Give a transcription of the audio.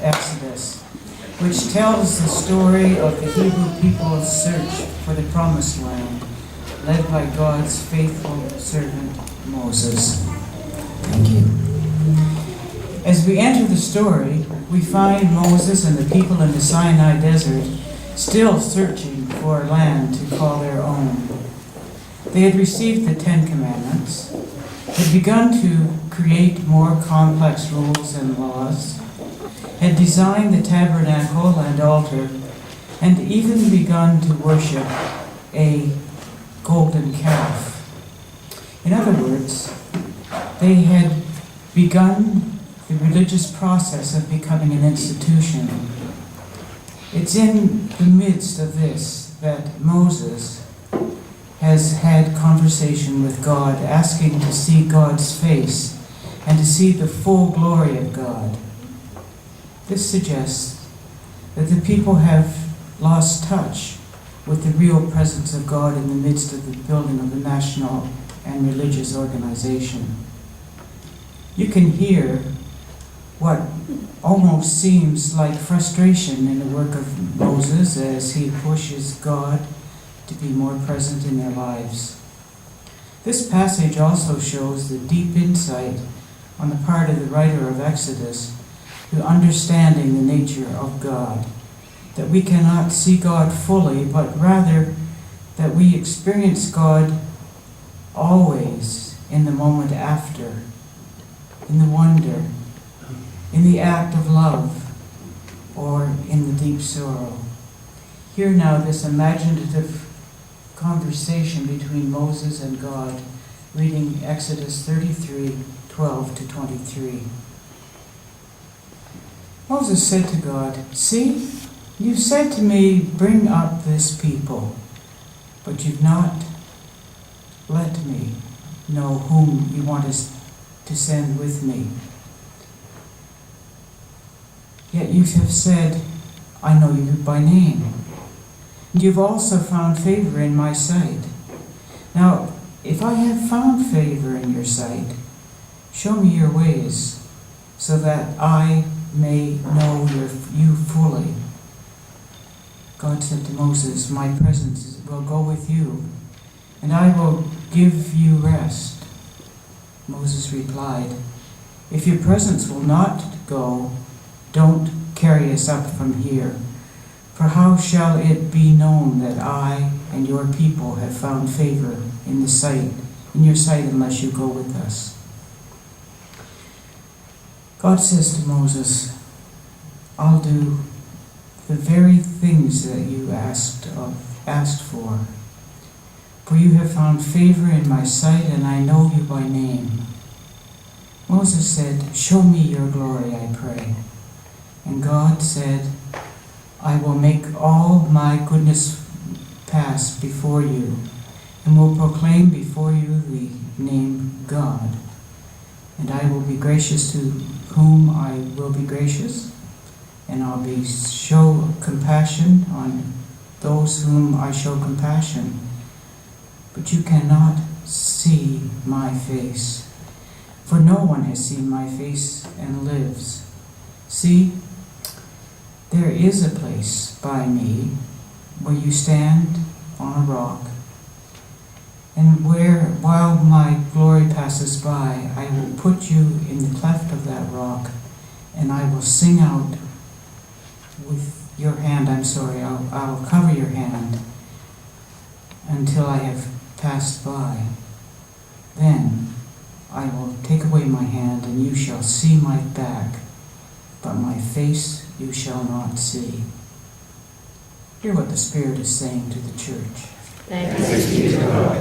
Exodus, which tells the story of the Hebrew people's search for the Promised Land, led by God's faithful servant Moses. Thank you. As we enter the story, we find Moses and the people in the Sinai desert still searching for a land to call their own. They had received the Ten Commandments, had begun to create more complex rules and laws, had designed the tabernacle and altar, and even begun to worship a golden calf. In other words, they had begun the religious process of becoming an institution. It's in the midst of this that Moses has had conversation with God, asking to see God's face and to see the full glory of God. This suggests that the people have lost touch with the real presence of God in the midst of the building of the national and religious organization. You can hear what almost seems like frustration in the work of Moses as he pushes God to be more present in their lives. This passage also shows the deep insight on the part of the writer of Exodus to understanding the nature of God, that we cannot see God fully, but rather that we experience God always in the moment after, in the wonder, in the act of love, or in the deep sorrow. Hear now this imaginative conversation between Moses and God, reading Exodus 33:12-23. Moses said to God, "See, you said to me, 'Bring up this people,' but you've not let me know whom you want us to send with me. Yet you have said, 'I know you by name.' And you've also found favor in my sight. Now, if I have found favor in your sight, show me your ways, so that I may know you fully." God said to Moses, "My presence will go with you, and I will give you rest." Moses replied, "If your presence will not go, don't carry us up from here. For how shall it be known that I and your people have found favor in your sight, unless you go with us?" God says to Moses, "I'll do the very things that you asked for. For you have found favor in my sight, and I know you by name." Moses said, "Show me your glory, I pray." And God said, "I will make all my goodness pass before you, and will proclaim before you the name God. And I will be gracious to whom I will be gracious, and I'll show compassion on those whom I show compassion. But you cannot see my face, for no one has seen my face and lives. See, there is a place by me where you stand on a rock, and while my glory passes by, I will put you in the cleft of that rock, and I will sing out with your hand. I'll cover your hand until I have passed by. Then I will take away my hand, and you shall see my back, but my face you shall not see." Hear what the Spirit is saying to the church. Thanks be to God.